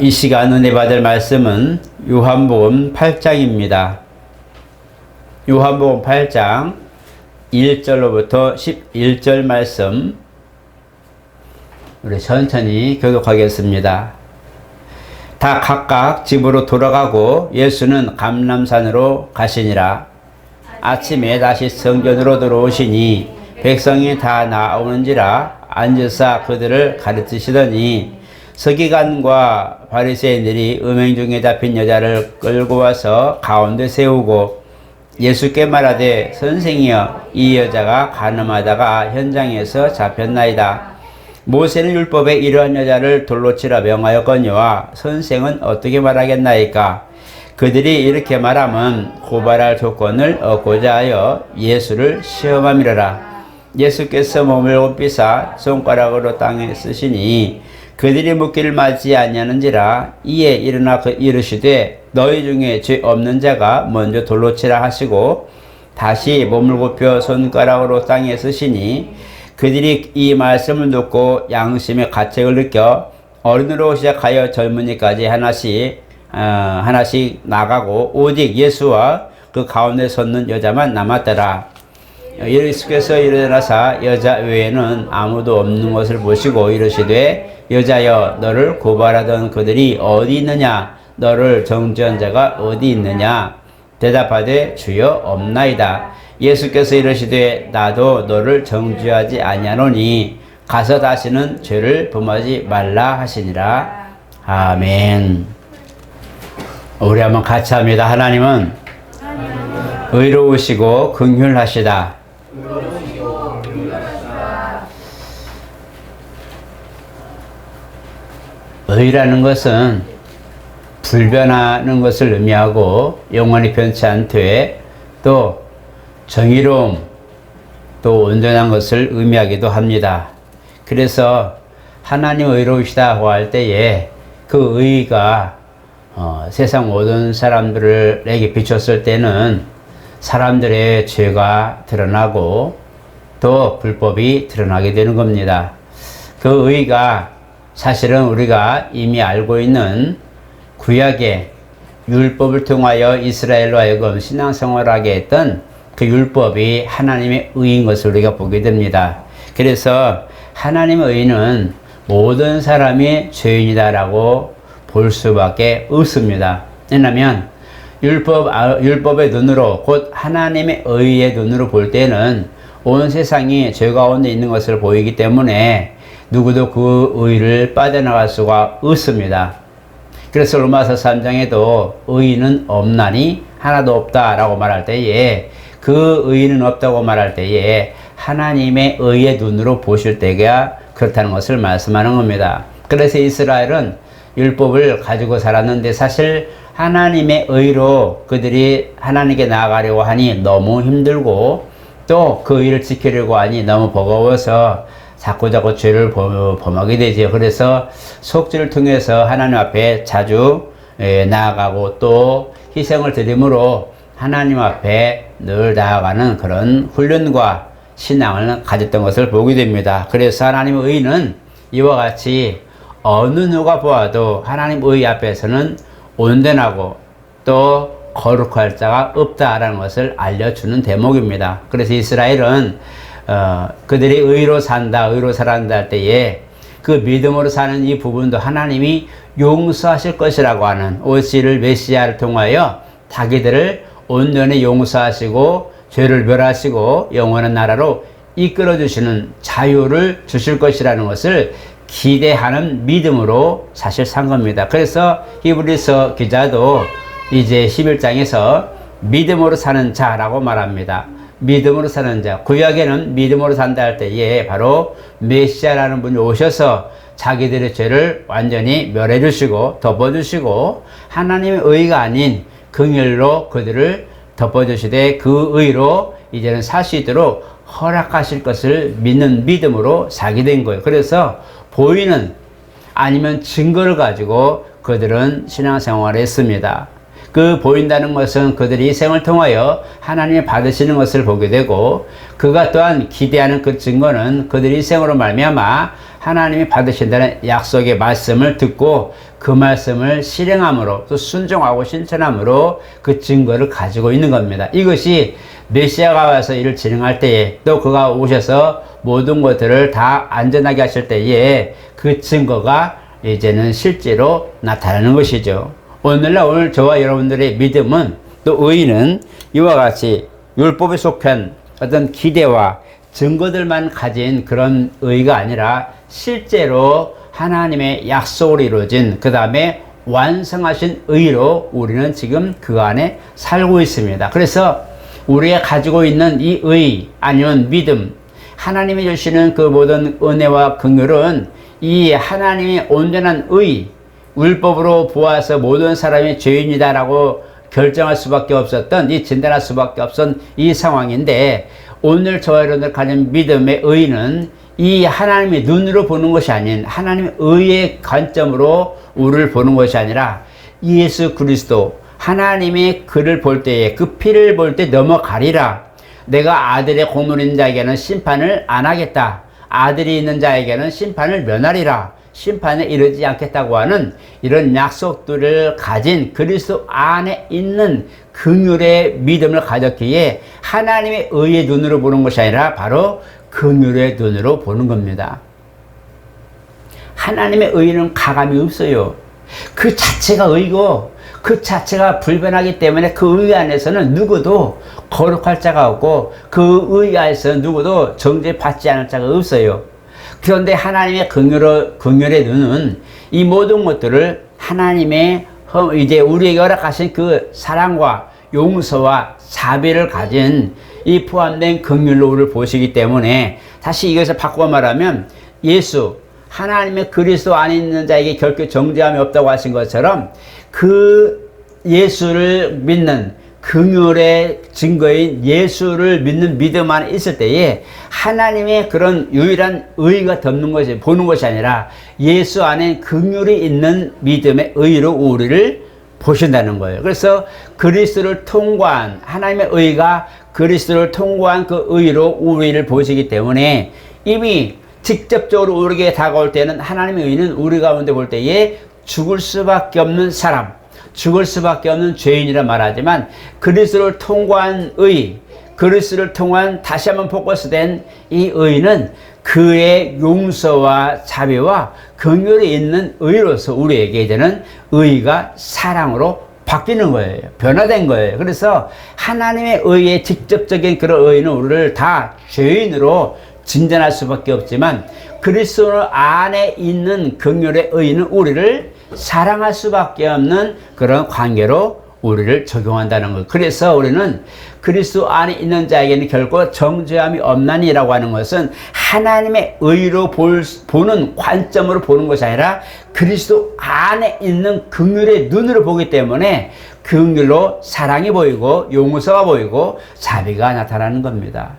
이 시간 은혜 받을 말씀은 요한복음 8장입니다. 요한복음 8장 1절로부터 11절 말씀 우리 천천히 교독하겠습니다. 다 각각 집으로 돌아가고 예수는 감람산으로 가시니라. 아침에 다시 성전으로 들어오시니 백성이 다 나오는지라 앉으사 그들을 가르치시더니 서기관과 바리새인들이 음행 중에 잡힌 여자를 끌고 와서 가운데 세우고 예수께 말하되 선생이여 이 여자가 간음하다가 현장에서 잡혔나이다. 모세는 율법에 이러한 여자를 돌로 치라 명하였거니와 선생은 어떻게 말하겠나이까. 그들이 이렇게 말하면 고발할 조건을 얻고자 하여 예수를 시험함이라. 예수께서 몸을 굽히사 손가락으로 땅에 쓰시니 그들이 묻기를 맞지 아니하는지라. 이에 일어나 이르시되 너희 중에 죄 없는 자가 먼저 돌로 치라 하시고 다시 몸을 굽혀 손가락으로 땅에 쓰시니 그들이 이 말씀을 듣고 양심의 가책을 느껴 어른으로 시작하여 젊은이까지 하나씩 나가고 오직 예수와 그 가운데 섰는 여자만 남았더라. 예수께서 일어나사 여자 외에는 아무도 없는 것을 보시고 이르시되 여자여 너를 고발하던 그들이 어디 있느냐? 너를 정죄한 자가 어디 있느냐? 대답하되 주여 없나이다. 예수께서 이르시되 나도 너를 정죄하지 아니하노니 가서 다시는 죄를 범하지 말라 하시니라. 아멘. 우리 한번 같이 합니다. 하나님은 의로우시고 긍휼하시다. 의라는 것은 불변하는 것을 의미하고 영원히 변치 않되 또 정의로움 또 온전한 것을 의미하기도 합니다. 그래서 하나님 의로우시다고 할 때에 그 의가 세상 모든 사람들에게 비쳤을 때는 사람들의 죄가 드러나고 또 불법이 드러나게 되는 겁니다. 그 의가 사실은 우리가 이미 알고 있는 구약의 율법을 통하여 이스라엘로 하여금 신앙생활하게 했던 그 율법이 하나님의 의인 것을 우리가 보게 됩니다. 그래서 하나님의 의는 모든 사람이 죄인이다라고 볼 수밖에 없습니다. 왜냐하면 율법의 눈으로 곧 하나님의 의의 눈으로 볼 때는 온 세상이 죄 가운데 있는 것을 보이기 때문에 누구도 그 의를 빠져나갈 수가 없습니다. 그래서 로마서 3장에도 의인은 없나니 하나도 없다라고 말할 때에 그 의인은 없다고 말할 때에 하나님의 의의 눈으로 보실 때가 그렇다는 것을 말씀하는 겁니다. 그래서 이스라엘은 율법을 가지고 살았는데 사실 하나님의 의로 그들이 하나님께 나아가려고 하니 너무 힘들고 또 그 의를 지키려고 하니 너무 버거워서 자꾸 죄를 범하게 되죠. 그래서 속죄를 통해서 하나님 앞에 자주 나아가고 또 희생을 드림으로 하나님 앞에 늘 나아가는 그런 훈련과 신앙을 가졌던 것을 보게 됩니다. 그래서 하나님의 의는 이와 같이 어느 누가 보아도 하나님 의 앞에서는 온전하고 또 거룩할 자가 없다라는 것을 알려주는 대목입니다. 그래서 이스라엘은 그들이 의로 산다, 의로 살아간다 할 때에 그 믿음으로 사는 이 부분도 하나님이 용서하실 것이라고 하는 오시를 메시아를 통하여 자기들을 온전히 용서하시고 죄를 멸하시고 영원한 나라로 이끌어주시는 자유를 주실 것이라는 것을 기대하는 믿음으로 사실 산 겁니다. 그래서 히브리서 기자도 이제 11장에서 믿음으로 사는 자라고 말합니다. 믿음으로 사는 자. 구약에는 믿음으로 산다 할 때에 바로 메시아라는 분이 오셔서 자기들의 죄를 완전히 멸해 주시고 덮어 주시고 하나님의 의가 아닌 긍휼로 그들을 덮어 주시되 그 의로 이제는 살 수 있도록 허락하실 것을 믿는 믿음으로 살게 된 거예요. 그래서 보이는 아니면 증거를 가지고 그들은 신앙생활을 했습니다. 그 보인다는 것은 그들이 희생을 통하여 하나님이 받으시는 것을 보게 되고 그가 또한 기대하는 그 증거는 그들이 희생으로 말미암아 하나님이 받으신다는 약속의 말씀을 듣고 그 말씀을 실행함으로 또 순종하고 실천함으로 그 증거를 가지고 있는 겁니다. 이것이 메시아가 와서 이를 진행할 때에 또 그가 오셔서 모든 것들을 다 안전하게 하실 때에 그 증거가 이제는 실제로 나타나는 것이죠. 오늘 저와 여러분들의 믿음은 또 의의는 이와 같이 율법에 속한 어떤 기대와 증거들만 가진 그런 의의가 아니라 실제로 하나님의 약속으로 이루어진 그 다음에 완성하신 의의로 우리는 지금 그 안에 살고 있습니다. 그래서 우리가 가지고 있는 이 의의 아니면 믿음, 하나님이 주시는 그 모든 은혜와 긍휼은 이 하나님의 온전한 의의, 율법으로 보아서 모든 사람이 죄인이다라고 결정할 수밖에 없었던, 이 진단할 수밖에 없었던 이 상황인데, 오늘 저와 여러분들 가진 믿음의 의의는 이 하나님의 눈으로 보는 것이 아닌 하나님의 의의 관점으로 우리를 보는 것이 아니라 예수 그리스도 하나님의 그를 볼 때에 그 피를 볼 때 넘어가리라. 내가 아들의 공로인 자에게는 심판을 안 하겠다. 아들이 있는 자에게는 심판을 면하리라. 심판에 이르지 않겠다고 하는 이런 약속들을 가진 그리스도 안에 있는 긍휼의 믿음을 가졌기에 하나님의 의의 눈으로 보는 것이 아니라 바로 긍휼의 눈으로 보는 겁니다. 하나님의 의는 가감이 없어요. 그 자체가 의고 그 자체가 불변하기 때문에 그 의 안에서는 누구도 거룩할 자가 없고 그 의 안에서 누구도 정죄받지 않을 자가 없어요. 그런데 하나님의 긍휼의 눈은 이 모든 것들을 하나님의 이제 우리에게 허락하신 그 사랑과 용서와 자비를 가진 이 포함된 긍휼로 우리를 보시기 때문에 다시 이것을 바꿔 말하면 예수 하나님의 그리스도 안에 있는 자에게 결코 정죄함이 없다고 하신 것처럼 그 예수를 믿는 긍휼의 증거인 예수를 믿는 믿음 안에 있을 때에 하나님의 그런 유일한 의의가 덮는 것이 보는 것이 아니라 예수 안에 긍휼이 있는 믿음의 의의로 우리를 보신다는 거예요. 그래서 그리스도를 통과한 하나님의 의의가 그리스도를 통과한 그 의의로 우리를 보시기 때문에 이미 직접적으로 우리에게 다가올 때는 하나님의 의의는 우리 가운데 볼 때에 죽을 수밖에 없는 사람, 죽을 수밖에 없는 죄인이라 말하지만 그리스도를 통과한 의, 그리스도를 통한 다시 한번 포커스된 이 의는 그의 용서와 자비와 긍휼이 있는 의로서 우리에게 이제는 의가 사랑으로 바뀌는 거예요. 변화된 거예요. 그래서 하나님의 의의 직접적인 그런 의는 우리를 다 죄인으로 진단할 수밖에 없지만 그리스도 안에 있는 긍휼의 의는 우리를 사랑할 수밖에 없는 그런 관계로 우리를 적용한다는 것. 그래서 우리는 그리스도 안에 있는 자에게는 결코 정죄함이 없나니라고 하는 것은 하나님의 의로 보는 관점으로 보는 것이 아니라 그리스도 안에 있는 긍휼의 눈으로 보기 때문에 긍휼로 사랑이 보이고 용서가 보이고 자비가 나타나는 겁니다.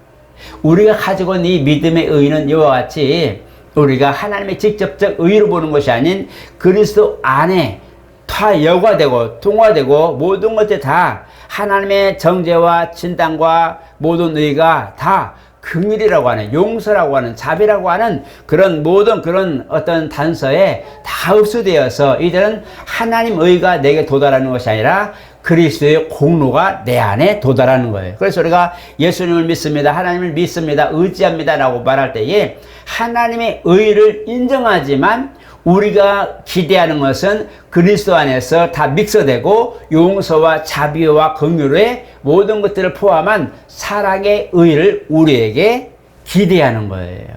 우리가 가지고 있는 이 믿음의 의는 이와 같이 우리가 하나님의 직접적 의로 보는 것이 아닌 그리스도 안에 다 여과되고 통화되고 모든 것들이 다 하나님의 정죄와 진단과 모든 의가 다 긍휼이라고 하는 용서라고 하는 자비라고 하는 그런 모든 그런 어떤 단서에 다 흡수되어서 이제는 하나님 의가 내게 도달하는 것이 아니라 그리스도의 공로가 내 안에 도달하는 거예요. 그래서 우리가 예수님을 믿습니다. 하나님을 믿습니다. 의지합니다. 라고 말할 때에 하나님의 의를 인정하지만 우리가 기대하는 것은 그리스도 안에서 다 믹서되고 용서와 자비와 긍휼의 모든 것들을 포함한 사랑의 의를 우리에게 기대하는 거예요.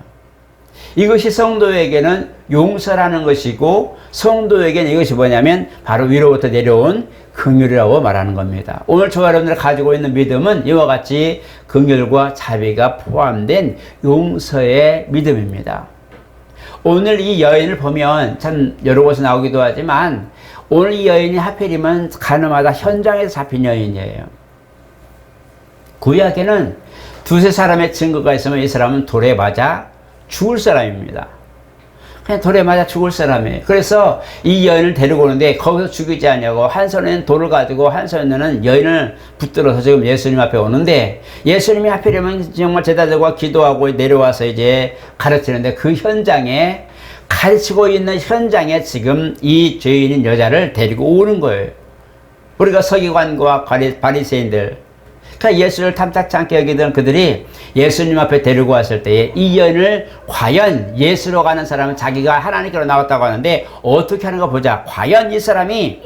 이것이 성도에게는 용서라는 것이고 성도에게는 이것이 뭐냐면 바로 위로부터 내려온 긍휼이라고 말하는 겁니다. 오늘 저와 여러분들이 가지고 있는 믿음은 이와 같이 긍휼과 자비가 포함된 용서의 믿음입니다. 오늘 이 여인을 보면 참 여러 곳에 나오기도 하지만 오늘 이 여인이 하필이면 가늠하다 현장에서 잡힌 여인이에요. 구약에는 두세 사람의 증거가 있으면 이 사람은 돌에 맞아 죽을 사람입니다. 그냥 돌에 맞아 죽을 사람이에요. 그래서 이 여인을 데리고 오는데 거기서 죽이지 않냐고 한 손에는 돌을 가지고 한 손에는 여인을 붙들어서 지금 예수님 앞에 오는데 예수님이 하필이면 정말 제자들과 기도하고 내려와서 이제 가르치는데 그 현장에 가르치고 있는 현장에 지금 이 죄인인 여자를 데리고 오는 거예요. 우리가 서기관과 바리새인들, 그러니까 예수를 탐탁치 않게 여기던 그들이 예수님 앞에 데리고 왔을 때에 이 여인을 과연 예수로 가는 사람은 자기가 하나님께로 나왔다고 하는데 어떻게 하는가 보자. 과연 이 사람이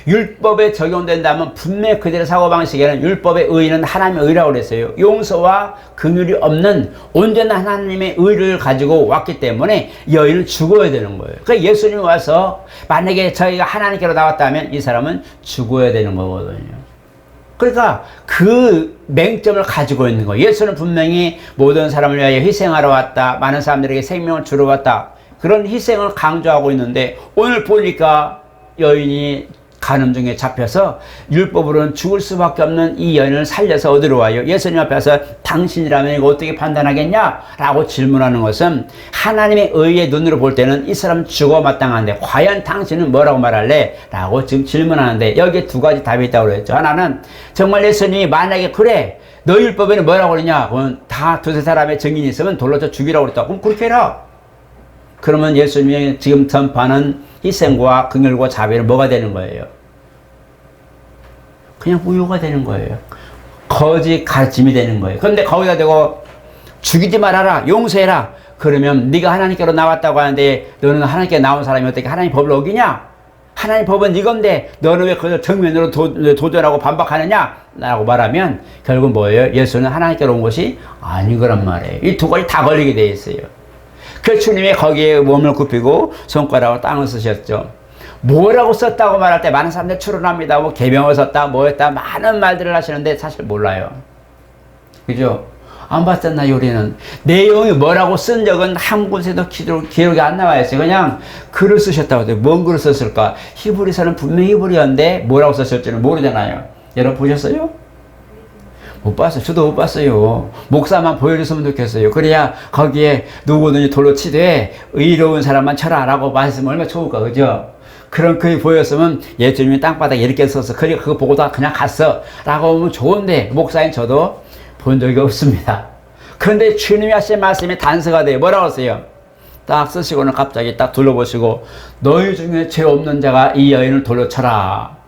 율법에 적용된다면 분명히 그들의 사고방식에는 율법의 의의는 하나님의 의라고 그랬어요. 용서와 긍휼이 없는 온전한 하나님의 의를 가지고 왔기 때문에 여인은 죽어야 되는 거예요. 그러니까 예수님이 와서 만약에 저희가 하나님께로 나왔다면 이 사람은 죽어야 되는 거거든요. 그러니까 그 맹점을 가지고 있는 거예요. 예수는 분명히 모든 사람을 위하여 희생하러 왔다. 많은 사람들에게 생명을 주러 왔다. 그런 희생을 강조하고 있는데 오늘 보니까 여인이 간음 중에 잡혀서 율법으로는 죽을 수밖에 없는 이 여인을 살려서 어디로 와요? 예수님 앞에서 당신이라면 이거 어떻게 판단하겠냐? 라고 질문하는 것은 하나님의 의의 눈으로 볼 때는 이 사람 죽어 마땅한데 과연 당신은 뭐라고 말할래? 라고 지금 질문하는데 여기에 두 가지 답이 있다고 그랬죠. 하나는 정말 예수님이 만약에 그래 너 율법에는 뭐라고 그러냐? 그럼 다 두세 사람의 증인이 있으면 돌로 쳐 죽이라고 그랬다. 그럼 그렇게 해라. 그러면 예수님이 지금 전파하는 희생과 긍휼과 자비는 뭐가 되는 거예요? 그냥 무효가 되는 거예요. 거짓 가르침이 되는 거예요. 그런데 거기다 대고 죽이지 말아라, 용서해라. 그러면 네가 하나님께로 나왔다고 하는데 너는 하나님께 나온 사람이 어떻게 하나님 법을 어기냐? 하나님 법은 이건데 너는 왜 그걸 정면으로 도전하고 반박하느냐? 라고 말하면 결국 뭐예요? 예수는 하나님께로 온 것이 아닌 거란 말이에요. 이 두 가지 다 걸리게 돼 있어요. 그 주님이 거기에 몸을 굽히고 손가락으로 땅을 쓰셨죠. 뭐라고 썼다고 말할 때 많은 사람들이 추론합니다. 뭐 계명을 썼다, 뭐 했다, 많은 말들을 하시는데 사실 몰라요. 그죠? 안 봤잖아요, 우리는. 내용이 뭐라고 쓴 적은 한 곳에도 기록이 안 나와 있어요. 그냥 글을 쓰셨다고 해요. 뭔 글을 썼을까? 히브리서는 분명히 히브리어인데 뭐라고 썼을지는 모르잖아요. 여러분 보셨어요? 못 봤어요. 저도 못 봤어요. 목사만 보여줬으면 좋겠어요. 그래야 거기에 누구든지 돌로 치되 의로운 사람만 쳐라 라고 말씀을 얼마나 좋을까, 그죠? 그런 글이 보였으면 예수님이 땅바닥에 이렇게 써서 그거 보고 다 그냥 갔어 라고 하면 좋은데 목사인 저도 본 적이 없습니다. 그런데 주님이 하신 말씀이 단서가 돼요. 뭐라고 하세요? 딱 쓰시고는 갑자기 딱 둘러보시고 너희 중에 죄 없는 자가 이 여인을 돌로 쳐라.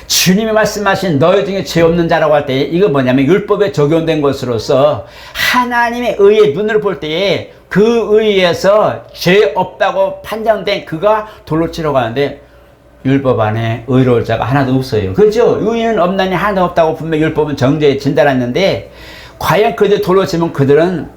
주님이 말씀하신 너희 중에 죄 없는 자라고 할 때 이거 뭐냐면 율법에 적용된 것으로서 하나님의 의의 눈으로 볼 때에 그 의에서 죄 없다고 판정된 그가 돌로 치러 가는데 율법 안에 의로울 자가 하나도 없어요. 그렇죠? 의인은 없나니 하나도 없다고 분명히 율법은 정죄에 진단했는데 과연 그들 돌로 치면 그들은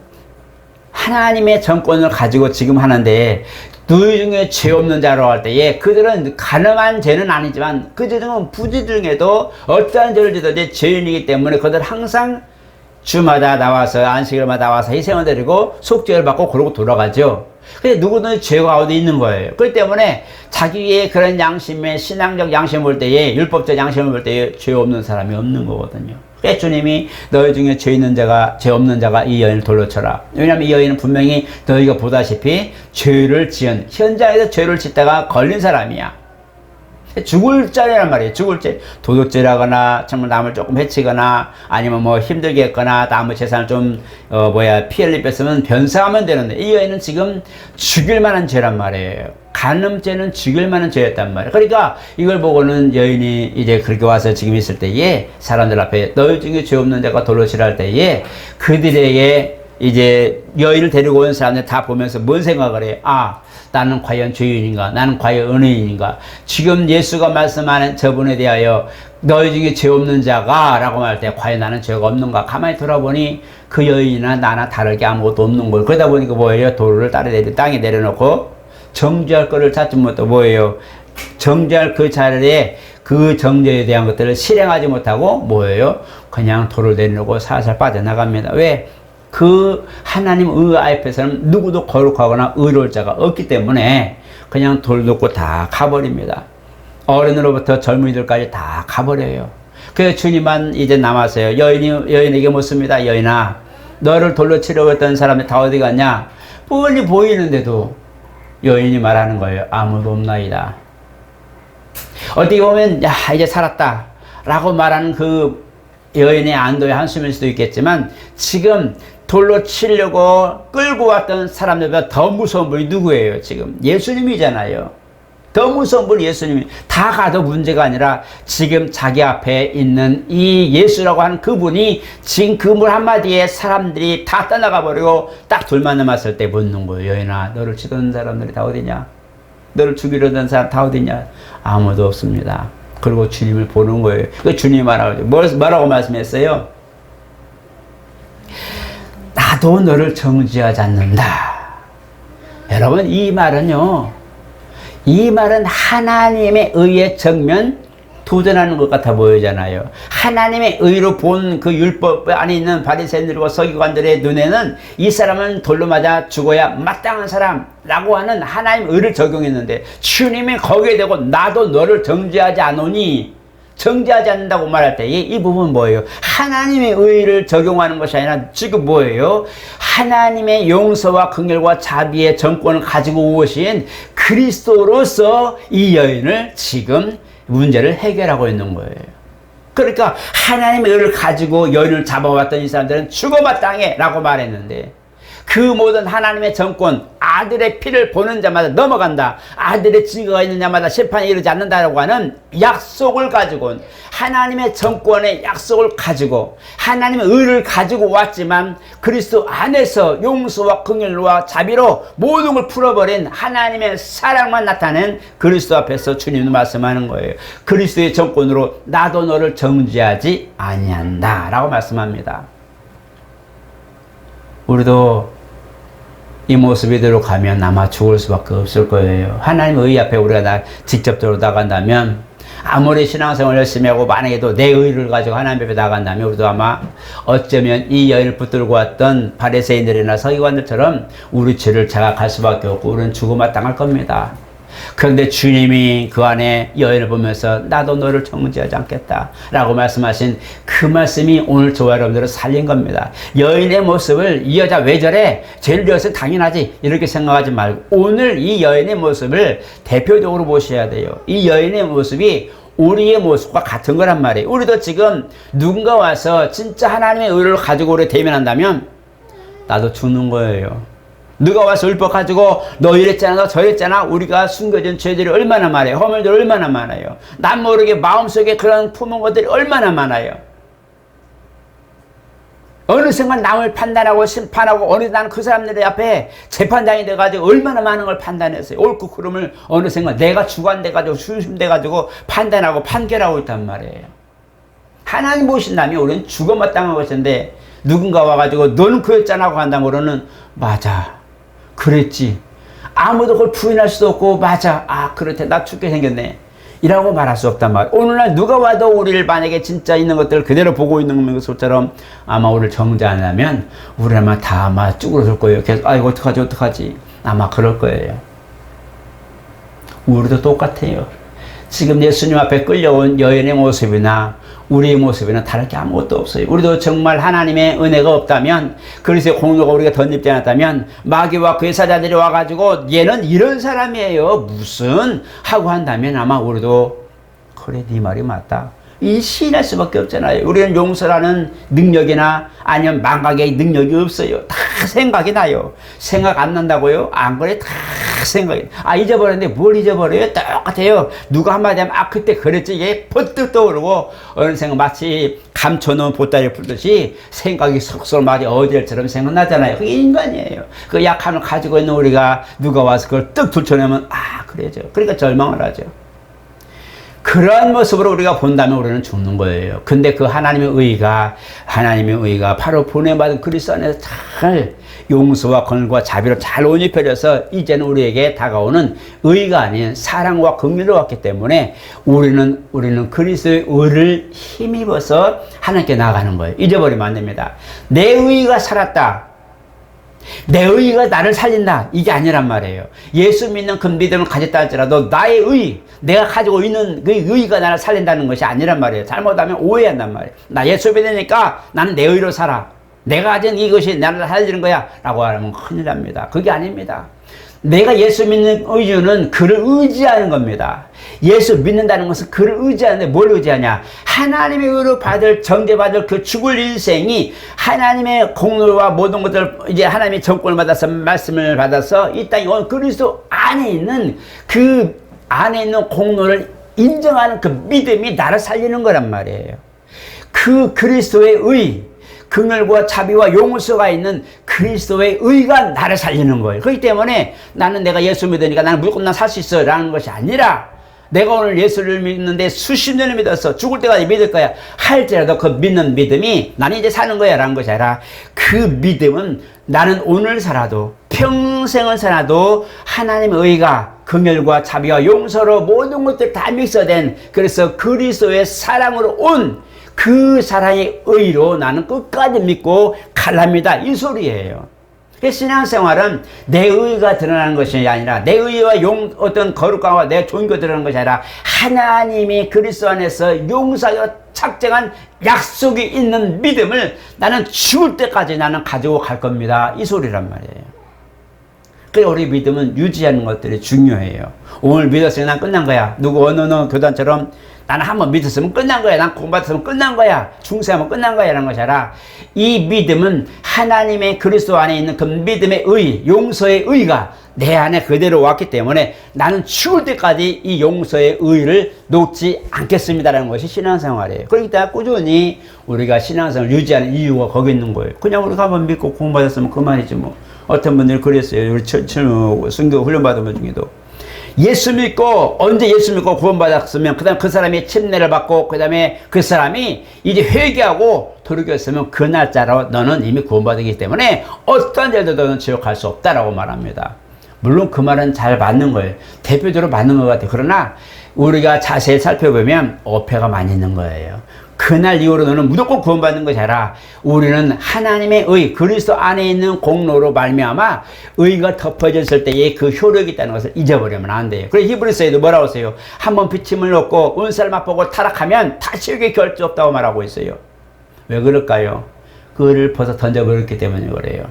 하나님의 정권을 가지고 지금 하는데 너희 중에 죄 없는 자라고 할 때에 그들은 가늠한 죄는 아니지만 그들은 부지 중에도 어떠한 죄를 지든지 죄인이기 때문에 그들 항상 주마다 나와서 안식일마다 나와서 희생을 드리고 속죄를 받고 그러고 돌아가죠. 근데 누구든 죄가 어디 있는 거예요. 그렇기 때문에 자기의 그런 양심의 신앙적 양심을 볼 때에 율법적 양심을 볼 때에 죄 없는 사람이 없는 거거든요. 그래서 주님이 너희 중에 죄 없는 자가 이 여인을 돌로 쳐라. 왜냐하면 이 여인은 분명히 너희가 보다시피 죄를 지은 현장에서 죄를 짓다가 걸린 사람이야. 죽을 죄란 말이에요. 죽을 죄. 도둑질하거나 정말 남을 조금 해치거나 아니면 뭐 힘들게 했거나 남의 재산을 좀 피해를 입혔으면 변상하면 되는데 이 여인은 지금 죽일 만한 죄란 말이에요. 간음죄는 죽일 만한 죄였단 말이에요. 그러니까 이걸 보고는 여인이 이제 그렇게 와서 지금 있을 때에 사람들 앞에 너희 중에 죄 없는 자가 돌로 치라 할 때에 그들에게 이제 여인을 데리고 온 사람들 다 보면서 뭔 생각을 해요? 아, 나는 과연 죄인인가? 나는 과연 은혜인가? 지금 예수가 말씀하는 저분에 대하여 너희 중에 죄 없는 자가 라고 말할 때 과연 나는 죄가 없는가? 가만히 돌아보니 그 여인이나 나나 다르게 아무것도 없는 거예요. 그러다 보니까 뭐예요? 돌을 땅에 내려놓고 정죄할 거를 찾지 못하고 뭐예요? 정죄할 그 자리에 그 정죄에 대한 것들을 실행하지 못하고 뭐예요? 그냥 돌을 내려놓고 살살 빠져나갑니다. 왜? 그 하나님 의 앞에서는 누구도 거룩하거나 의로울 자가 없기 때문에 그냥 돌 놓고 다 가버립니다. 어른으로부터 젊은이들까지 다 가버려요. 그래서 주님만 이제 남았어요. 여인에게 묻습니다. 여인아, 너를 돌로 치려고 했던 사람이 다 어디 갔냐? 뻔히 보이는데도 여인이 말하는 거예요. 아무도 없나이다. 어떻게 보면 야 이제 살았다 라고 말하는 그 여인의 안도의 한숨일 수도 있겠지만 지금 돌로 치려고 끌고 왔던 사람들보다 더 무서운 분이 누구예요? 지금 예수님이잖아요. 더 무서운 분이 예수님이. 다 가도 문제가 아니라 지금 자기 앞에 있는 이 예수라고 하는 그분이 지금 그 물 한마디에 사람들이 다 떠나가 버리고 딱 둘만 남았을 때 묻는 거예요. 여인아, 너를 치던 사람들이 다 어디냐? 너를 죽이려던 사람 다 어디냐? 아무도 없습니다. 그리고 주님을 보는 거예요. 그 주님이 뭐라고 말씀했어요? 나도 너를 정죄하지 않는다. 여러분, 이 말은 하나님의 의에 정면 도전하는 것 같아 보이잖아요. 하나님의 의로 본 그 율법 안에 있는 바리새인들과 서기관들의 눈에는 이 사람은 돌로 맞아 죽어야 마땅한 사람라고 하는 하나님의 의를 적용했는데, 주님이 거기에 대고 나도 너를 정죄하지 않으니, 정죄하지 않는다고 말할 때 이 부분은 뭐예요? 하나님의 의를 적용하는 것이 아니라 지금 뭐예요? 하나님의 용서와 긍휼과 자비의 정권을 가지고 오신 그리스도로서 이 여인을 지금 문제를 해결하고 있는 거예요. 그러니까 하나님의 의를 가지고 여인을 잡아왔던 이 사람들은 죽어마땅해 라고 말했는데, 그 모든 하나님의 정권, 아들의 피를 보는 자마다 넘어간다, 아들의 증거가 있는 자마다 심판에 이르지 않는다라고 하는 약속을 가지고, 하나님의 정권의 약속을 가지고 하나님의 의를 가지고 왔지만 그리스도 안에서 용서와 긍휼과 자비로 모든 걸 풀어버린 하나님의 사랑만 나타낸 그리스도 앞에서 주님은 말씀하는 거예요. 그리스도의 정권으로 나도 너를 정죄하지 아니한다 라고 말씀합니다. 우리도 이 모습 이대로 가면 아마 죽을 수밖에 없을 거예요. 하나님의 의 앞에 우리가 직접적으로 나간다면, 아무리 신앙생활 열심히 하고 만약에도 내 의를 가지고 하나님 앞에 나간다면 우리도 아마 어쩌면 이 여인을 붙들고 왔던 바리새인들이나 서기관들처럼 우리 죄를 자각할 수밖에 없고 우리는 죽음마땅할 겁니다. 그런데 주님이 그 안에 여인을 보면서 나도 너를 정죄하지 않겠다 라고 말씀하신 그 말씀이 오늘 저와 여러분들을 살린 겁니다. 여인의 모습을 이 여자 왜 저래? 죄를 지어서 당연하지 이렇게 생각하지 말고 오늘 이 여인의 모습을 대표적으로 보셔야 돼요. 이 여인의 모습이 우리의 모습과 같은 거란 말이에요. 우리도 지금 누군가 와서 진짜 하나님의 의를 가지고 우리 대면한다면 나도 죽는 거예요. 누가 와서 율법 가지고 너 이랬잖아 너 저랬잖아, 우리가 숨겨진 죄들이 얼마나 많아요. 허물들이 얼마나 많아요. 난 모르게 마음속에 그런 품은 것들이 얼마나 많아요. 어느 순간 남을 판단하고 심판하고 어느 난 그 사람들 앞에 재판장이 돼가지고 얼마나 많은 걸 판단했어요. 옳고 그름을 어느 순간 내가 주관돼가지고 중심돼가지고 판단하고 판결하고 있단 말이에요. 하나님 보신다면 우리는 죽어마땅한 것인데 누군가 와가지고 너는 그랬잖아 하고 한다면 우리는 맞아 그랬지, 아무도 그걸 부인할 수도 없고 맞아 그렇대 나 죽게 생겼네 이라고 말할 수 없단 말이야. 오늘날 누가 와도 우리를 만약에 진짜 있는 것들을 그대로 보고 있는 것처럼 아마 우리를 정죄 안 하면 우리 아마 다 아마 쭈그러들 거예요. 계속 이거 어떡하지 아마 그럴 거예요. 우리도 똑같아요. 지금 예수님 앞에 끌려온 여인의 모습이나 우리의 모습에는 다를 게 아무것도 없어요. 우리도 정말 하나님의 은혜가 없다면, 그리스도의 공로가 우리가 덧입지 않았다면 마귀와 그의 사자들이 와가지고 얘는 이런 사람이에요 무슨 하고 한다면 아마 우리도 그래 네 말이 맞다 이 시인할 수밖에 없잖아요. 우리는 용서라는 능력이나 아니면 망각의 능력이 없어요. 다 생각이 나요. 생각 안 난다고요? 안 그래? 다 생각이. 잊어버렸는데 뭘 잊어버려요? 똑같아요. 누가 한마디 하면 그때 그랬지 이게 퍼뜩 떠오르고 어느 생각 마치 감춰놓은 보따리 풀듯이 생각이 속속 말이 어제처럼 생각나잖아요. 그게 인간이에요. 그 약함을 가지고 있는 우리가 누가 와서 그걸 뜩 들춰내면 그래죠. 그러니까 절망을 하죠. 그런 모습으로 우리가 본다면 우리는 죽는 거예요. 근데 그 하나님의 의가 바로 보내받은 그리스도 안에서 잘 용서와 긍휼과 자비로 잘 옷 입혀져서 이제는 우리에게 다가오는 의가 아닌 사랑과 긍휼로 왔기 때문에 우리는 그리스도의 의를 힘입어서 하나님께 나가는 거예요. 잊어버리면 안 됩니다. 내 의가 살았다, 내 의가 나를 살린다, 이게 아니란 말이에요. 예수 믿는 그 믿음을 가졌다 할지라도 나의 의, 내가 가지고 있는 그 의가 나를 살린다는 것이 아니란 말이에요. 잘못하면 오해한단 말이에요. 나 예수 믿으니까 나는 내 의로 살아, 내가 가진 이것이 나를 살리는 거야 라고 하면 큰일 납니다. 그게 아닙니다. 내가 예수 믿는 이유는 그를 의지하는 겁니다. 예수 믿는다는 것은 그를 의지하는데 뭘 의지하냐? 하나님의 의로 정죄받을 그 죽을 인생이 하나님의 공로와 모든 것들 이제 하나님의 정권을 받아서 말씀을 받아서 이 땅에 온 그리스도 안에 있는 그 안에 있는 공로를 인정하는 그 믿음이 나를 살리는 거란 말이에요. 그 그리스도의 의, 긍휼과 자비와 용서가 있는 그리스도의 의가 나를 살리는 거예요. 그렇기 때문에 나는 내가 예수 믿으니까 나는 무조건 난 살 수 있어 라는 것이 아니라 내가 오늘 예수를 믿는데 수십 년을 믿었어. 죽을 때까지 믿을 거야. 할지라도 그 믿는 믿음이 나는 이제 사는 거야 라는 것이 아니라 그 믿음은 나는 오늘 살아도 평생을 살아도 하나님의 의가 긍휼과 자비와 용서로 모든 것들 다 믹서된 그래서 그리스도의 사랑으로 온 그 사랑의 의로 나는 끝까지 믿고 갈랍니다. 이 소리예요. 신앙생활은 내 의가 드러나는 것이 아니라 내 의와 어떤 거룩함과 내 종교가 드러나는 것이 아니라 하나님이 그리스도 안에서 용서하여 착정한 약속이 있는 믿음을 나는 죽을 때까지 나는 가지고 갈 겁니다. 이 소리란 말이에요. 그래서 우리 믿음은 유지하는 것들이 중요해요. 오늘 믿었으니 난 끝난 거야. 누구 어느 교단처럼 나는 한번 믿었으면 끝난 거야. 난 공부받았으면 끝난 거야. 중세하면 끝난 거야. 라는 것이 아니라 이 믿음은 하나님의 그리스도 안에 있는 그 믿음의 의, 용서의 의가 내 안에 그대로 왔기 때문에 나는 죽을 때까지 이 용서의 의를 놓지 않겠습니다라는 것이 신앙생활이에요. 그렇기 때문에 꾸준히 우리가 신앙생활을 유지하는 이유가 거기 있는 거예요. 그냥 우리가 한번 믿고 공부받았으면 그만이지 뭐. 어떤 분들이 그랬어요. 우리 순교 훈련 받은 분 중에도. 예수 믿고 언제 예수 믿고 구원받았으면 그 다음 그 사람이 침례를 받고 그 다음에 그 사람이 이제 회개하고 돌이켰으면 그 날짜로 너는 이미 구원받았기 때문에 어떤 일도 너는 지옥할 수 없다라고 말합니다. 물론 그 말은 잘 맞는 거예요. 대표적으로 맞는 것 같아요. 그러나 우리가 자세히 살펴보면 어폐가 많이 있는 거예요. 그날 이후로 너는 무조건 구원받는 것이 아니라 우리는 하나님의 의, 그리스도 안에 있는 공로로 말미암아 의가 덮어졌을 때의 그 효력이 있다는 것을 잊어버리면 안 돼요. 그래서 히브리서에도 뭐라고 했어요? 한번 비침을 놓고 운살 맛보고 타락하면 다시 의에 결주 없다고 말하고 있어요. 왜 그럴까요? 그 의를 벗어 던져버렸기 때문에 그래요.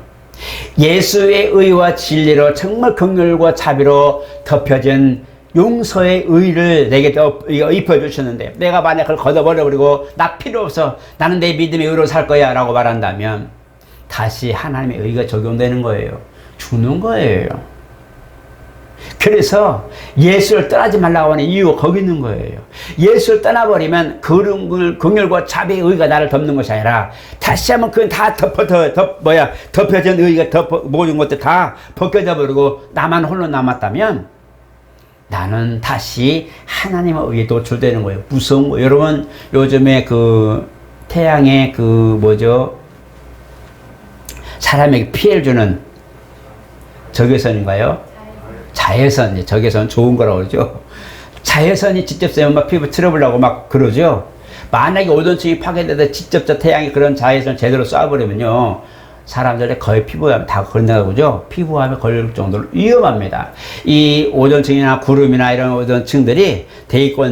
예수의 의와 진리로 정말 긍휼과 자비로 덮여진 용서의 의를 내게 입혀주셨는데 내가 만약 그걸 걷어버려버리고 나 필요 없어 나는 내 믿음의 의로 살 거야 라고 말한다면 다시 하나님의 의가 적용되는 거예요. 죽는 거예요. 그래서 예수를 떠나지 말라고 하는 이유가 거기 있는 거예요. 예수를 떠나버리면 긍휼과 자비의 의가 나를 덮는 것이 아니라 다시 한번 그건 다 덮여진 의가 모든 것들 다 벗겨져 버리고 나만 홀로 남았다면 나는 다시 하나님의 의에 노출되는 거예요. 무서운 거예요. 여러분 요즘에 그 태양의 사람에게 피해를 주는 적외선인가요? 자외선. 적외선 좋은 거라고 그러죠. 자외선이 직접 쐬면 막 피부 트러블하고 막 그러죠. 만약에 오존층이 파괴돼서 직접 저 태양이 그런 자외선을 제대로 쏴버리면요 사람들의 거의 피부암 다 걸린다고 그러죠. 피부암에 걸릴 정도로 위험합니다. 이 오존층이나 구름이나 이런 오존층들이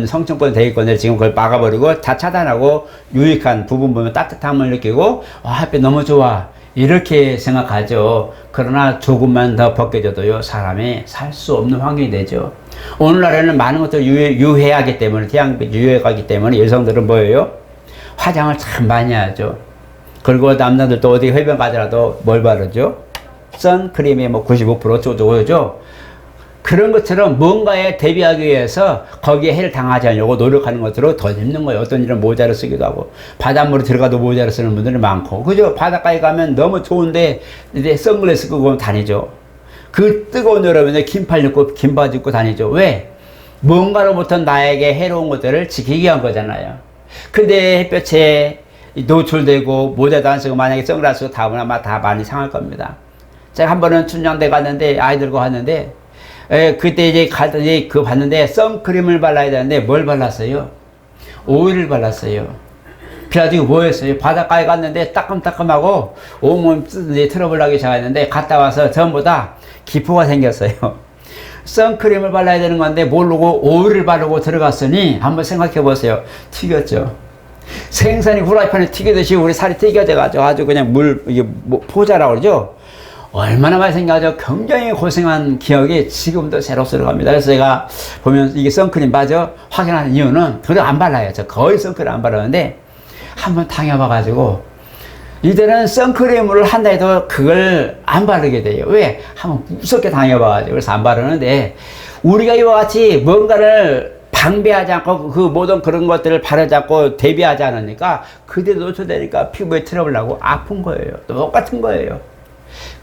성층권 대기권을 지금 그걸 막아버리고 다 차단하고 유익한 부분 보면 따뜻함을 느끼고 햇빛 너무 좋아 이렇게 생각하죠. 그러나 조금만 더 벗겨져도요 사람이 살 수 없는 환경이 되죠. 오늘날에는 많은 것들을 유해하기 때문에 태양빛 유해하기 때문에 여성들은 뭐예요? 화장을 참 많이 하죠. 그리고 남자들도 어디 해변 가더라도 뭘 바르죠? 선크림이 95% 어쩌고저쩌고죠. 그런 것처럼 뭔가에 대비하기 위해서 거기에 해를 당하지 않으려고 노력하는 것으로 더 힘든 거예요. 어떤 일은 모자를 쓰기도 하고 바닷물에 들어가도 모자를 쓰는 분들이 많고 그죠? 바닷가에 가면 너무 좋은데 이제 선글라스 끼고 다니죠. 그 뜨거운 여름에 긴팔 입고 긴 바지 입고 다니죠. 왜? 뭔가로부터 나에게 해로운 것들을 지키기 위한 거잖아요. 근데 햇볕에 노출되고 모자도 안 쓰고 만약에 선글라스 쓰고 다음은 아마 다 많이 상할 겁니다. 제가 한 번은 춘장대 갔는데 아이들과 갔는데 그때 이제 갔더니 봤는데 선크림을 발라야 되는데 뭘 발랐어요? 오일을 발랐어요. 그래가지고 뭐 했어요? 바닷가에 갔는데 따끔따끔하고 온몸 트러블 나기 시작했는데 갔다 와서 전부 다 기포가 생겼어요. 선크림을 발라야 되는 건데 모르고 오일을 바르고 들어갔으니 한번 생각해 보세요. 튀겼죠. 생선이 후라이팬에 튀기듯이 우리 살이 튀겨져가지고 아주 그냥 이게 포자라고 그러죠. 얼마나 많이 생겨가지고 굉장히 고생한 기억이 지금도 새록새록합니다. 그래서 제가 보면 이게 선크림 맞아? 확인하는 이유는 그걸 안 발라요. 저 거의 선크림 안 바르는데 한번 당해봐가지고 이제는 선크림을 한다 해도 그걸 안 바르게 돼요. 왜? 한번 무섭게 당해봐가지고 그래서 안 바르는데 우리가 이와 같이 뭔가를 방비하지 않고 그 모든 그런 것들을 바르지 않고 대비하지 않으니까 그대로 노출되니까 피부에 트러블 나고 아픈 거예요. 똑같은 거예요.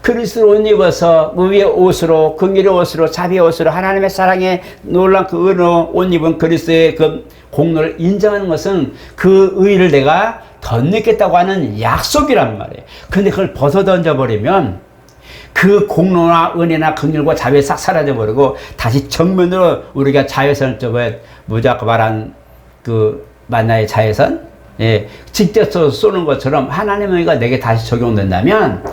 그리스도로 옷 입어서 의의 옷으로 긍휼의 옷으로 자비의 옷으로 하나님의 사랑에 놀란 그 은혜로 옷 입은 그리스도의 그 공로를 인정하는 것은 그 의의를 내가 덧입겠다고 하는 약속이란 말이에요. 근데 그걸 벗어 던져버리면 그 공로나 은혜나 긍휼과 자비가 싹 사라져버리고 다시 정면으로 우리가 자외선을 저번에 무자가 말한 그 만나의 자외선 직접 쏘는 것처럼 하나님의 의가 내게 다시 적용된다면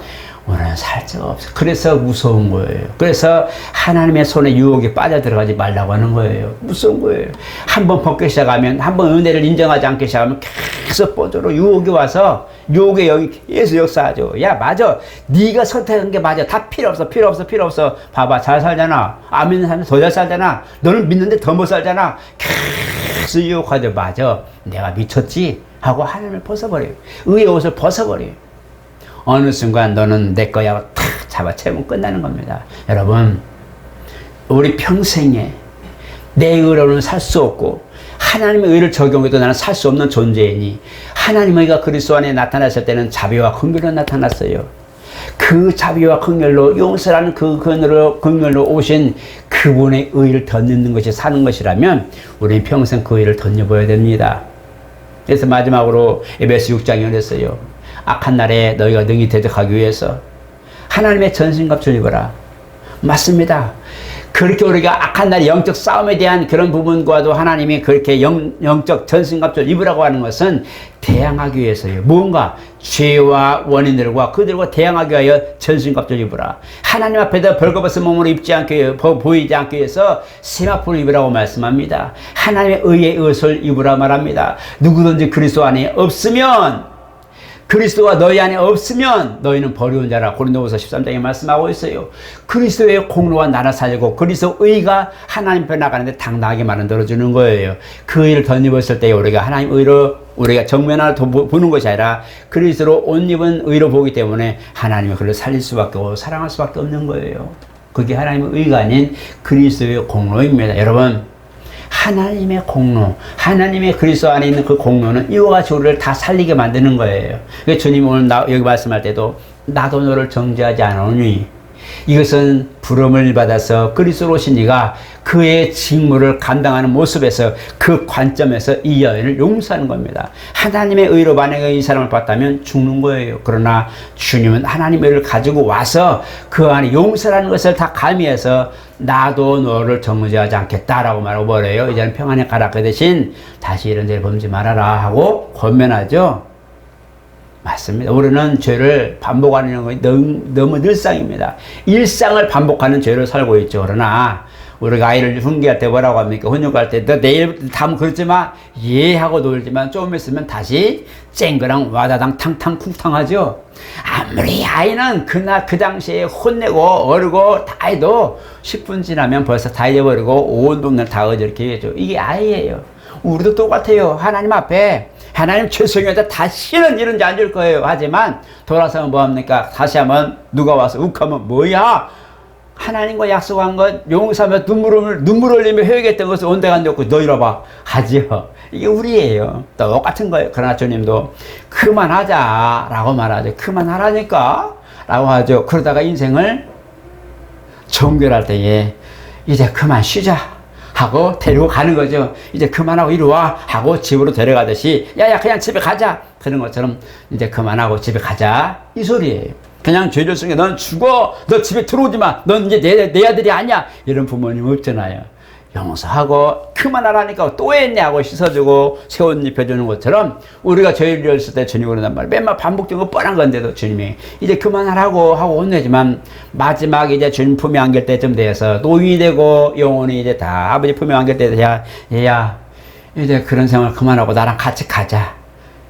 우리는 살 데가 없어. 그래서 무서운 거예요. 그래서 하나님의 손에 유혹에 빠져들어가지 말라고 하는 거예요. 무서운 거예요. 한번 벗기 시작하면, 한번 은혜를 인정하지 않기 시작하면 계속 뽀조로 유혹이 와서 유혹의 영이 계속 역사하죠. 야, 맞아. 네가 선택한 게 맞아. 다 필요 없어. 필요 없어. 필요 없어. 봐봐. 잘 살잖아. 안 믿는 사람은 더 잘 살잖아. 너는 믿는데 더 못 살잖아. 계속 유혹하죠. 맞아. 내가 미쳤지? 하고 하나님을 벗어버려요. 의의 옷을 벗어버려요. 어느 순간 너는 내 거야 하고 탁 잡아채우면 끝나는 겁니다. 여러분, 우리 평생에 내 의로는 살 수 없고 하나님의 의를 적용해도 나는 살 수 없는 존재이니 하나님의 의가 그리스도 안에 나타났을 때는 자비와 긍휼로 나타났어요. 그 자비와 긍휼로 용서라는 그 긍휼로 오신 그분의 의를 덧입는 것이 사는 것이라면 우리는 평생 그 의를 덧입어야 됩니다. 그래서 마지막으로 에베소 6장에 그랬어요. 악한 날에 너희가 능히 대적하기 위해서 하나님의 전신갑주를 입어라. 맞습니다. 그렇게 우리가 악한 날의 영적 싸움에 대한 그런 부분과도 하나님이 그렇게 영적 전신갑주를 입으라고 하는 것은 대항하기 위해서요. 무언가 죄와 원인들과 그들과 대항하기 위하여 전신갑주를 입으라. 하나님 앞에서 벌거벗은 몸으로 보이지 않기 위해서 세마포를 입으라고 말씀합니다. 하나님의 의의 옷을 입으라 말합니다. 누구든지 그리스도 안에 없으면, 그리스도가 너희 안에 없으면 너희는 버리운 자라. 고린도후서 13장에 말씀하고 있어요. 그리스도의 공로와 나라 살리고 그리스도 의가 하나님 편에 나가는데 당당하게 만들어주는 거예요. 그 의를 덧입었을 때 우리가 하나님 의로 우리가 정면으로 보는 것이 아니라 그리스도로 옷 입은 의로 보기 때문에 하나님이 그를 살릴 수밖에 없고 사랑할 수밖에 없는 거예요. 그게 하나님의 의가 아닌 그리스도의 공로입니다. 여러분, 하나님의 공로, 하나님의 그리스도 안에 있는 그 공로는 이와 같이 우리를 다 살리게 만드는 거예요. 주님 오늘 여기 말씀할 때도 나도 너를 정죄하지 않으니 이것은 부름을 받아서 그리스도로 오신 이가 그의 직무를 감당하는 모습에서 그 관점에서 이 여인을 용서하는 겁니다. 하나님의 의로 만약에 이 사람을 봤다면 죽는 거예요. 그러나 주님은 하나님의 의를 가지고 와서 그 안에 용서라는 것을 다 가미해서 나도 너를 정죄하지 않겠다라고 말하고 버려요. 이제는 평안에 가라. 그 대신 다시 이런 죄를 범지 말아라 하고 권면하죠. 맞습니다. 우리는 죄를 반복하는 것이 너무 늘상입니다. 일상을 반복하는 죄를 살고 있죠. 그러나 우리가 아이를 훈계할 때 뭐라고 합니까? 훈육할 때 너 내일 다음 그러지 마. 예 하고 놀지만 조금 있으면 다시 쨍그랑 와다당 탕탕 쿵탕 하죠. 아무리 아이는 그 당시에 혼내고 어르고 다 해도 10분 지나면 벌써 다 잊어버리고 온 동네를 다 어저렇게 해죠. 이게 아이예요. 우리도 똑같아요. 하나님 앞에 하나님 죄송해서 다시는 이런 데 앉을 거예요. 하지만 돌아서면 뭐합니까? 다시 한번 누가 와서 욱하면 뭐야? 하나님과 약속한 것 용서하며 눈물 흘리며 회개했던 것을 온데간데 없고 너 이러봐 하지요. 이게 우리예요. 똑같은 거예요. 그러나 주님도 그만하자 라고 말하죠. 그만하라니까 라고 하죠. 그러다가 인생을 정결할 때에 이제 그만 쉬자 하고 데리고 가는 거죠. 이제 그만하고 이리 와 하고 집으로 데려가듯이 야야 그냥 집에 가자 그런 것처럼 이제 그만하고 집에 가자 이 소리예요. 그냥 죄를 쓰는 게 넌 죽어 너 집에 들어오지 마 넌 이제 내 아들이 아니야 이런 부모님 없잖아요. 용서하고 그만하라니까 또 했네 하고 씻어주고 새 옷 입혀주는 것처럼 우리가 죄를 지었을 때 주님이 그런단 말이에요. 맨날 반복적으로 뻔한 건데도 주님이 이제 그만하라고 하고 혼내지만 마지막 이제 주님 품에 안길 때쯤 돼서 노인이 되고 영혼이 이제 다 아버지 품에 안길 때 돼야 얘야 이제 그런 생활 그만하고 나랑 같이 가자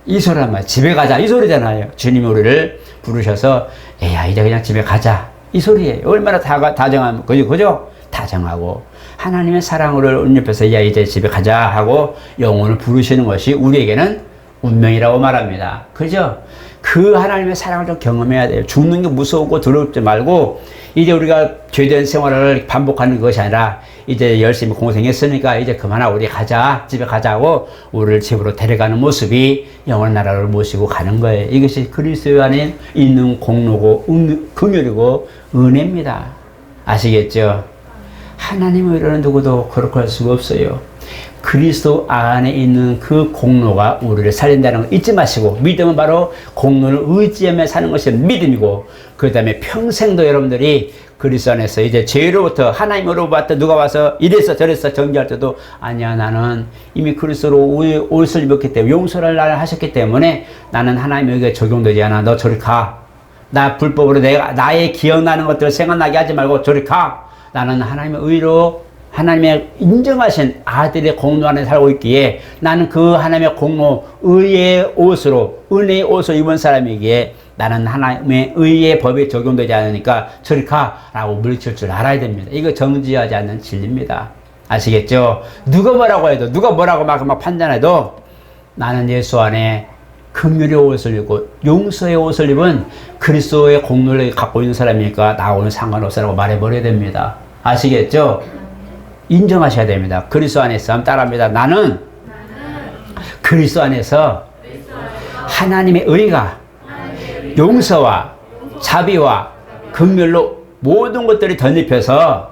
이 소리란 말이에요. 집에 가자 이 소리잖아요. 주님이 우리를 부르셔서 얘야 이제 그냥 집에 가자 이 소리예요. 얼마나 다정하면, 그죠? 다정하고 하나님의 사랑을 은옆에서 야 이제 집에 가자 하고 영혼을 부르시는 것이 우리에게는 운명이라고 말합니다. 그죠? 그 하나님의 사랑을 좀 경험해야 돼요. 죽는 게 무서우고 두렵지 말고 이제 우리가 죄된 생활을 반복하는 것이 아니라 이제 열심히 공생했으니까 이제 그만하고 우리 가자, 집에 가자고 우리를 집으로 데려가는 모습이 영원한 나라를 모시고 가는 거예요. 이것이 그리스도 안에 있는 공로고 긍휼이고 은혜입니다. 아시겠죠? 하나님의 의로는 누구도 그렇게 할 수가 없어요. 그리스도 안에 있는 그 공로가 우리를 살린다는 걸 잊지 마시고, 믿음은 바로 공로를 의지하며 사는 것이 믿음이고, 그 다음에 평생도 여러분들이 그리스도 안에서 이제 죄로부터 하나님으로부터 누가 와서 이래서 저래서 정죄할 때도 아니야, 나는 이미 그리스도로 옷을 입었기 때문에 용서를 나를 하셨기 때문에 나는 하나님에게 적용되지 않아. 너 저리 가. 나 불법으로 나의 기억나는 것들을 생각나게 하지 말고 저리 가. 나는 하나님의 의로 하나님의 인정하신 아들의 공로 안에 살고 있기에 나는 그 하나님의 공로 의의 옷으로 은혜의 옷을 입은 사람이기에 나는 하나님의 의의 법에 적용되지 않으니까 저리 가라고 물리칠 줄 알아야 됩니다. 이거 정지하지 않는 진리입니다. 아시겠죠? 누가 뭐라고 해도 누가 뭐라고 막 판단해도 나는 예수 안에 긍휼의 옷을 입고 용서의 옷을 입은 그리스도의 공로를 갖고 있는 사람이니까 나하고는 상관없으라고 말해버려야 됩니다. 아시겠죠? 인정하셔야 됩니다. 그리스도 안에서 한번 따라합니다. 나는 그리스도 안에서 하나님의 의가 용서와 자비와 긍휼로 모든 것들이 덧입혀서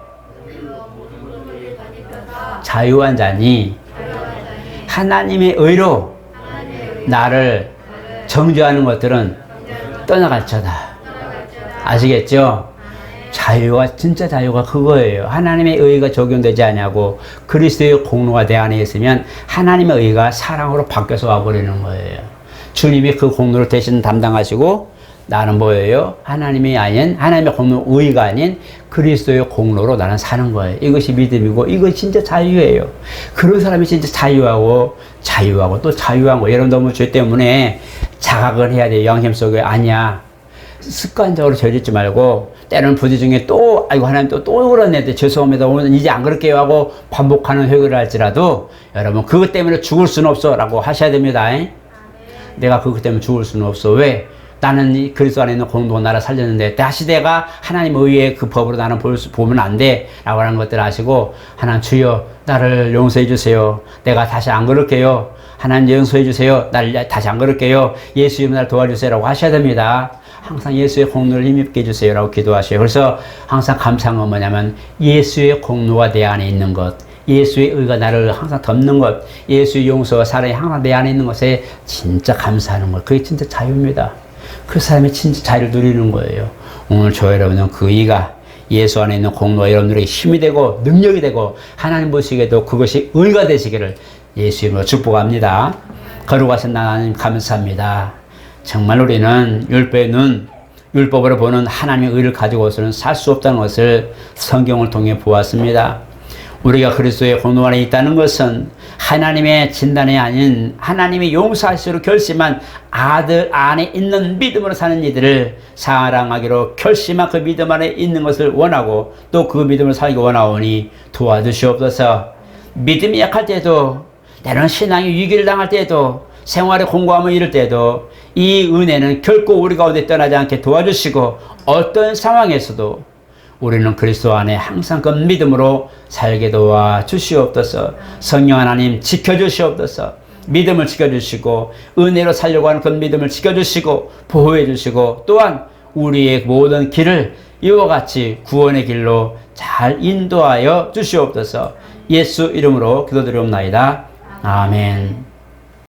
자유한 자니 하나님의 의로 나를 정죄하는 것들은 떠나갈지어다. 아시겠죠? 자유가 진짜 자유가 그거예요. 하나님의 의가 적용되지 않냐고 그리스도의 공로가 내 안에 있으면 하나님의 의가 사랑으로 바뀌어서 와버리는 거예요. 주님이 그 공로를 대신 담당하시고 나는 뭐예요? 하나님이 아닌 하나님의 공로 의가 아닌 그리스도의 공로로 나는 사는 거예요. 이것이 믿음이고 이거 진짜 자유예요. 그런 사람이 진짜 자유하고 또 자유한 거. 여러분 너무 죄 때문에 자각을 해야 돼요. 영심 속에 아니야. 습관적으로 죄짓지 말고 때로는 부지 중에 또 아이고 하나님 또 그러네 죄송합니다 오늘 이제 안 그럴게요 하고 반복하는 회개를 할지라도 여러분 그것 때문에 죽을 수는 없어 라고 하셔야 됩니다. 내가 그것 때문에 죽을 수는 없어. 왜? 나는 그리스도 안에 있는 공로가 나를 살렸는데 다시 내가 하나님의 의의 그 법으로 나는 보면 안 돼 라고 하는 것들 아시고 하나님 주여 나를 용서해 주세요. 내가 다시 안 그럴게요. 하나님 용서해 주세요. 나를 다시 안 그럴게요. 예수 이름으로 나를 도와주세요 라고 하셔야 됩니다. 항상 예수의 공로를 힘입게 해주세요 라고 기도하셔요. 그래서 항상 감사한 건 뭐냐면 예수의 공로가 내 안에 있는 것, 예수의 의가 나를 항상 덮는 것, 예수의 용서와 사랑이 항상 내 안에 있는 것에 진짜 감사하는 것. 그게 진짜 자유입니다. 그 사람이 진짜 자유를 누리는 거예요. 오늘 저 여러분은 그 의가 예수 안에 있는 공로가 여러분들에게 힘이 되고 능력이 되고 하나님 보시기에도 그것이 의가 되시기를 예수 이름으로 축복합니다. 거룩하신 하나님 감사합니다. 정말 우리는 율법의 눈, 율법으로 보는 하나님의 의를 가지고서는 살 수 없다는 것을 성경을 통해 보았습니다. 우리가 그리스도의 공로 안에 있다는 것은 하나님의 진단이 아닌 하나님의 용서하시기로 결심한 아들 안에 있는 믿음으로 사는 이들을 사랑하기로 결심한 그 믿음 안에 있는 것을 원하고 또 그 믿음을 살기 원하오니 도와주시옵소서. 믿음이 약할 때도 때로는 신앙이 위기를 당할 때도 생활에 공고함을 이룰 때도 이 은혜는 결코 우리 가운데 떠나지 않게 도와주시고 어떤 상황에서도 우리는 그리스도 안에 항상 그 믿음으로 살게 도와주시옵소서. 성령 하나님 지켜주시옵소서. 믿음을 지켜주시고 은혜로 살려고 하는 그 믿음을 지켜주시고 보호해 주시고 또한 우리의 모든 길을 이와 같이 구원의 길로 잘 인도하여 주시옵소서. 예수 이름으로 기도드리옵나이다. 아멘.